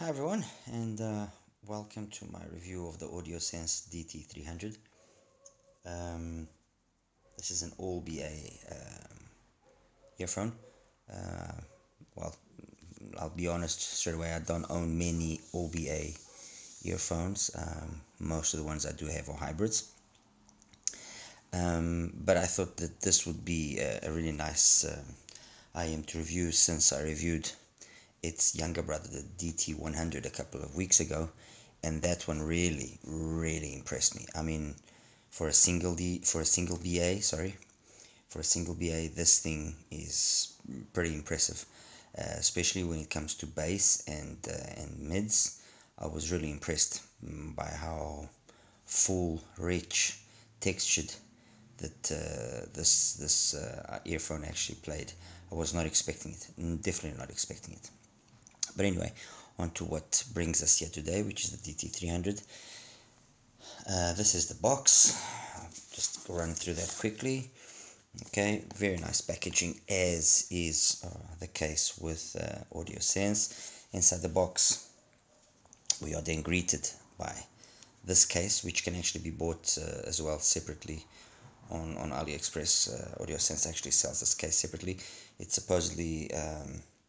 Hi everyone, and welcome to my review of the Audiosense DT300. Um, this is an all BA earphone. Uh, well, I'll be honest straight away, I don't own many all BA earphones. Most of the ones I do have are hybrids. But I thought that this would be a really nice IM to review, since I reviewed its younger brother, the DT100, a couple of weeks ago, and that one really impressed me. I mean, for a single BA, this thing is pretty impressive, especially when it comes to bass and mids. I was really impressed by how full, rich, textured that this earphone actually played. I was not expecting it, definitely not expecting it. But anyway, on to what brings us here today, which is the DT300. This is the box. I'll just run through that quickly. Okay, very nice packaging, as is the case with Audiosense. Inside the box, we are then greeted by this case, which can actually be bought as well separately on AliExpress. Audiosense actually sells this case separately. It's supposedly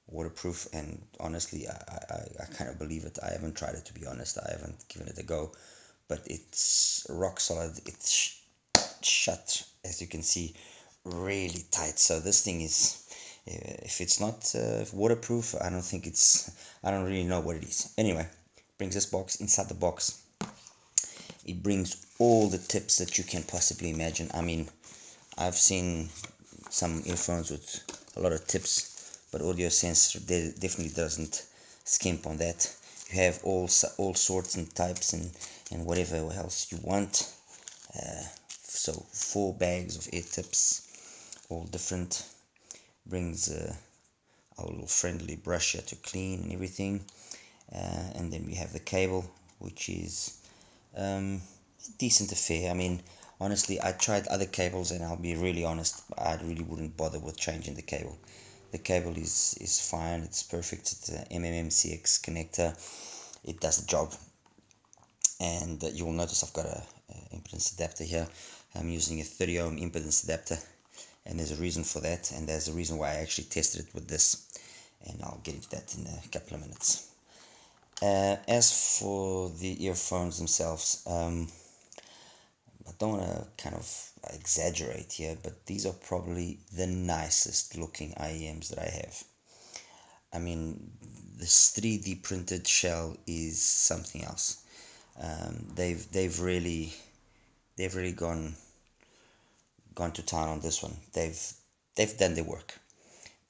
waterproof, and honestly I kind of believe it. I haven't tried it, to be honest. I haven't given it a go, but it's rock solid. It's shut, as you can see, really tight. So this thing is, if it's not waterproof, I don't really know what it is. Anyway, brings this box. Inside the box, it brings all the tips that you can possibly imagine. I mean, I've seen some earphones with a lot of tips, but Audiosense definitely doesn't skimp on that. You have all sorts and types and whatever else you want. So 4 bags of ear tips, all different. Brings our little friendly brush here to clean and everything. And then we have the cable, which is a decent affair. I mean, honestly, I tried other cables, and I'll be really honest, I really wouldn't bother with changing the cable. The cable is fine, it's perfect. It's an MMMCX connector. It does the job. And you'll notice I've got a impedance adapter here. I'm using a 30 ohm impedance adapter, and there's a reason for that, and there's a reason why I actually tested it with this, and I'll get into that in a couple of minutes. As for the earphones themselves, I don't want to kind of exaggerate here, but these are probably the nicest looking IEMs that I have. I mean, this 3D printed shell is something else. They've really gone to town on this one. They've done their work.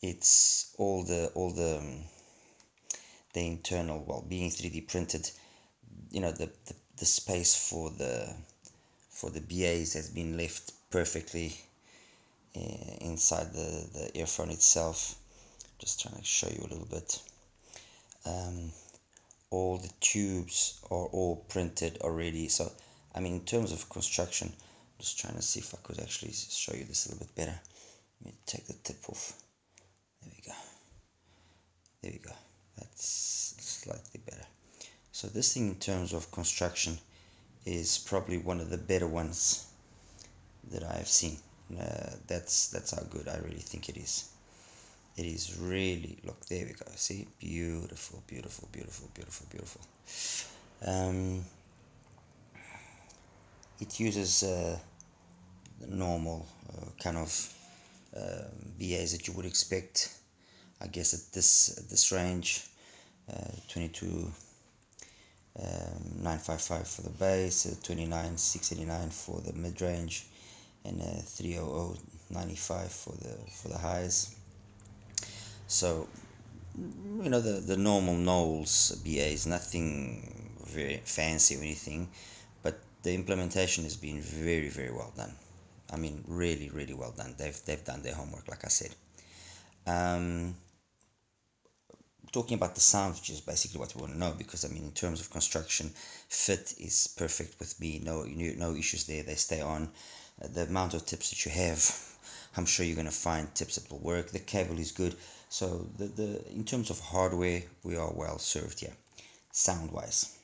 It's all the internal, well, being 3D printed, you know, the space for the BAs has been left perfectly inside the earphone itself. Just trying to show you a little bit. All the tubes are all printed already. So I mean, in terms of construction, I'm just trying to see if I could actually show you this a little bit better. Let me take the tip off. There we go. That's slightly better. So this thing, in terms of construction, is probably one of the better ones that I have seen. That's how good I really think it is. It is really, look, there we go. See, beautiful. It uses the normal kind of BAs that you would expect, I guess, at this range. 22,955 for the bass, 29,689 for the mid range, and 300,95 for the highs. So, you know, the normal Knowles BAs, nothing very fancy or anything, but the implementation has been very well done. I mean, really well done. They've done their homework, like I said. Talking about the sound, which is basically what we want to know, because I mean, in terms of construction, fit is perfect with me. No issues there. They stay on. The amount of tips that you have, I'm sure you're going to find tips that will work. The cable is good. So in terms of hardware, we are well served here. sound wise.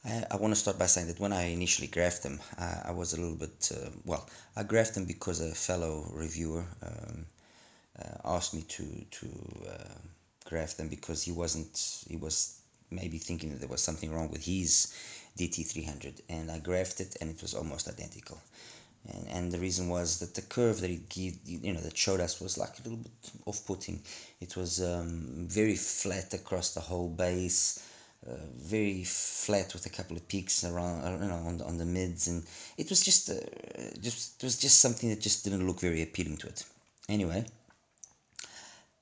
I want to start by saying that when I initially graphed them, I was a little bit, well, I graphed them because a fellow reviewer asked me to graph them because he was maybe thinking that there was something wrong with his DT300, and I graphed it and it was almost identical. And the reason was that the curve that it that showed us was like a little bit off-putting. It was very flat across the whole base, very flat with a couple of peaks around, on the mids, and it was just something that just didn't look very appealing to it. Anyway,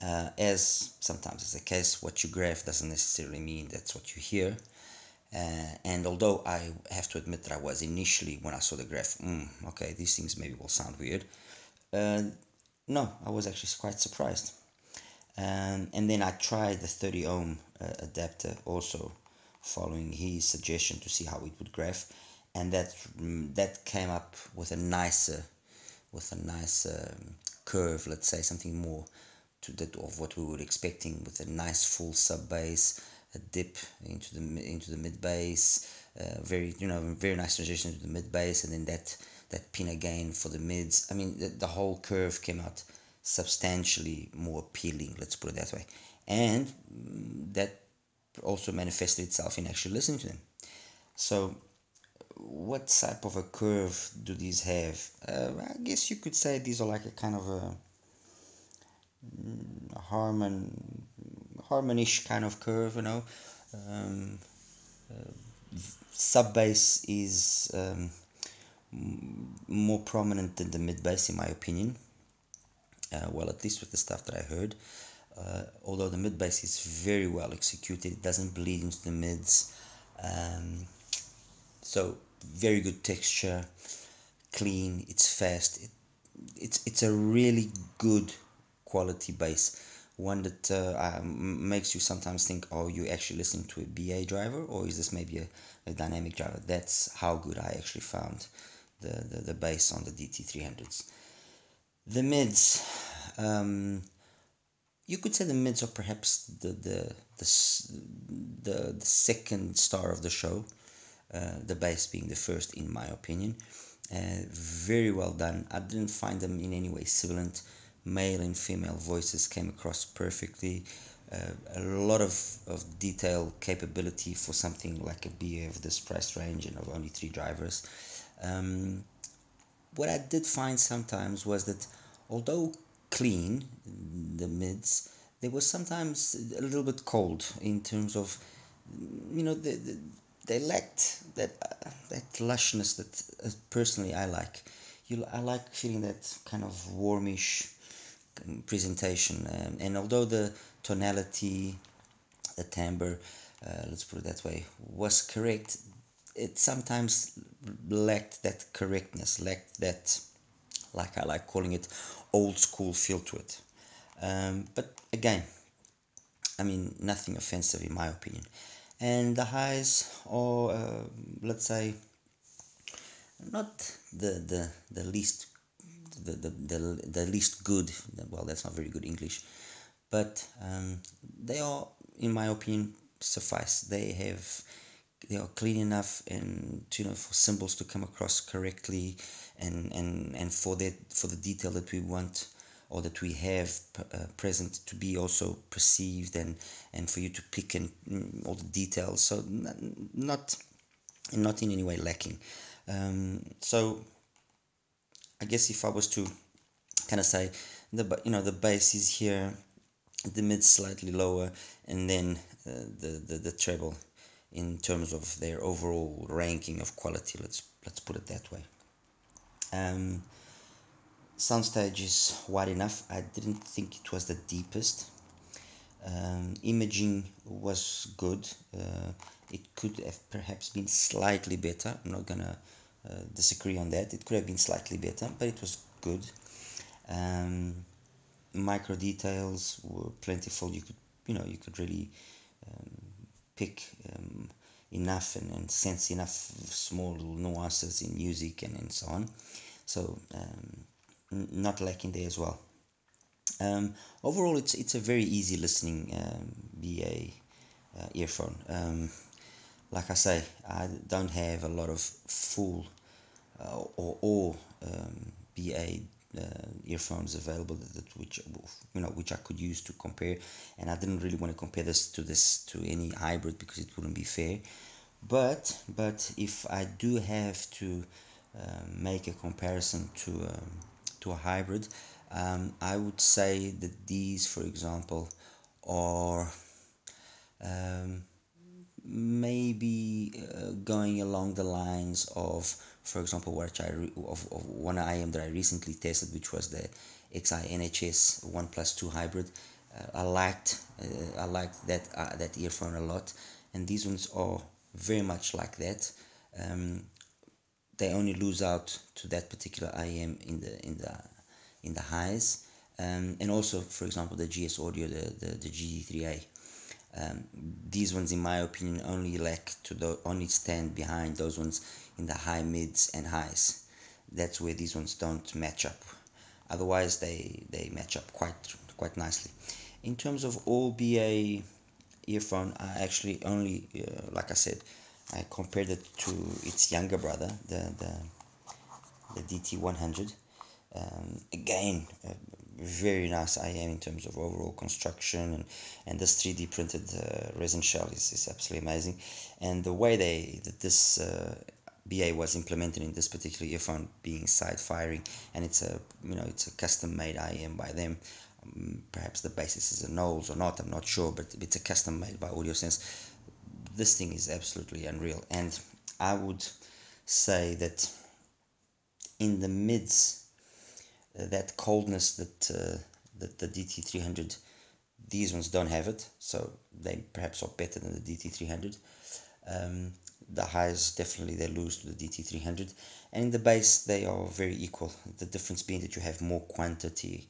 as sometimes is the case, what you graph doesn't necessarily mean that's what you hear. And although I have to admit that I was initially, when I saw the graph, okay, these things maybe will sound weird. No, I was actually quite surprised. And then I tried the 30 ohm adapter also, following his suggestion to see how it would graph, and that came up with a nicer curve, let's say something more to that of what we were expecting, with a nice full sub bass, a dip into the mid bass, very nice transition to the mid bass, and then that pin again for the mids. I mean, the whole curve came out substantially more appealing, let's put it that way, and that also manifested itself in actually listening to them. So what type of a curve do these have? I guess you could say these are like a kind of a harmonish kind of curve, sub bass is more prominent than the mid bass in my opinion. Well, at least with the stuff that I heard. Although the mid bass is very well executed, it doesn't bleed into the mids. So very good texture, clean, it's fast. It's a really good quality bass. One that makes you sometimes think, oh, you actually listening to a BA driver, or is this maybe a dynamic driver? That's how good I actually found the bass on the DT300s. The mids, you could say the mids are perhaps the second star of the show, the bass being the first in my opinion. Very well done. I didn't find them in any way sibilant. Male and female voices came across perfectly. A lot of detail capability for something like a BA of this price range and of only 3 drivers. What I did find sometimes was that although clean, the mids, they were sometimes a little bit cold in terms of, they lacked that lushness that personally I like. I like feeling that kind of warmish presentation, and although the tonality, the timbre, let's put it that way, was correct, it sometimes lacked that correctness, lacked that, like I like calling it, old school feel to it. But again, I mean, nothing offensive in my opinion. And the highs are, let's say, not the least the least good. Well, that's not very good English, but they are, in my opinion, suffice. They are clean enough, and for symbols to come across correctly, and for the detail that we want, or that we have present, to be also perceived, and for you to pick and all the details. So not in any way lacking. So I guess if I was to kind of say, the bass is here, the mid slightly lower, and then the treble in terms of their overall ranking of quality. Let's put it that way. Soundstage is wide enough. I didn't think it was the deepest. Imaging was good. It could have perhaps been slightly better. I'm not gonna disagree on that. It could have been slightly better, but it was good. Micro details were plentiful. You could really pick enough and sense enough small little nuances in music and so on. So not lacking there as well. Overall, it's a very easy listening BA earphone. Like I say, I don't have a lot of full or all BA earphones available which which I could use to compare, and I didn't really want to compare this to any hybrid because it wouldn't be fair. But if I do have to make a comparison to a hybrid, I would say that these, for example, are um, maybe going along the lines of, for example, of one IM that I recently tested, which was the XI-NHS 1+2 hybrid. I liked that earphone a lot, and these ones are very much like that. Um, they only lose out to that particular IM in the highs, and also, for example, the GS Audio, the GD3A. Um, these ones, in my opinion, only stand behind those ones in the high mids and highs. That's where these ones don't match up. Otherwise, they match up quite nicely. In terms of all BA earphone, I actually only, like I said, I compared it to its younger brother, the DT100. Again, very nice IM in terms of overall construction, and this 3D printed resin shell is absolutely amazing. And the way this BA was implemented in this particular earphone, being side firing, and it's a custom made IM by them. Perhaps the basis is a Knowles or not, I'm not sure, but it's a custom made by Audiosense. This thing is absolutely unreal, and I would say that in the mids, that coldness that the DT300, these ones don't have it, so they perhaps are better than the DT300. Um, the highs, definitely they lose to the DT300, and in the bass they are very equal. The difference being that you have more quantity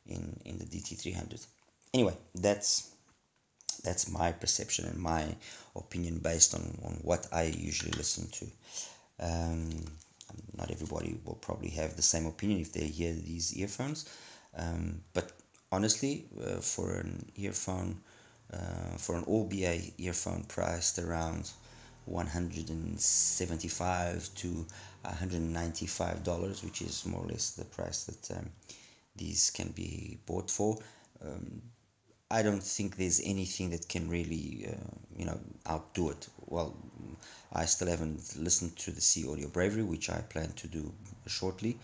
in the DT300. Anyway, that's my perception and my opinion based on what I usually listen to. Um, Not everybody will probably have the same opinion if they hear these earphones, but honestly, for an all BA earphone priced around $175 to $195, which is more or less the price that these can be bought for. Um, I don't think there's anything that can really, outdo it. Well, I still haven't listened to the C Audio Bravery, which I plan to do shortly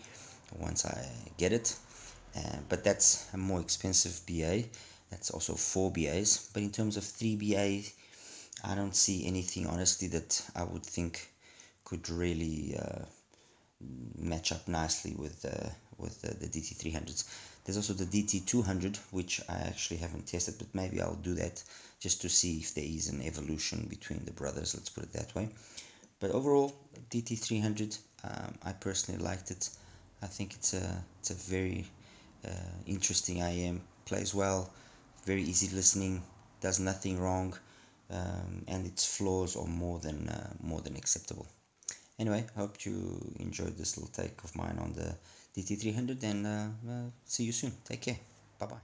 once I get it. But that's a more expensive BA. That's also 4 BAs. But in terms of 3 BA, I don't see anything, honestly, that I would think could really match up nicely with the DT300s. There's also the DT200, which I actually haven't tested, but maybe I'll do that just to see if there is an evolution between the brothers, let's put it that way. But overall, DT300, I personally liked it. I think it's a very interesting IM, plays well, very easy listening, does nothing wrong, and its flaws are more than acceptable. Anyway, hope you enjoyed this little take of mine on the DT300, and see you soon. Take care. Bye bye.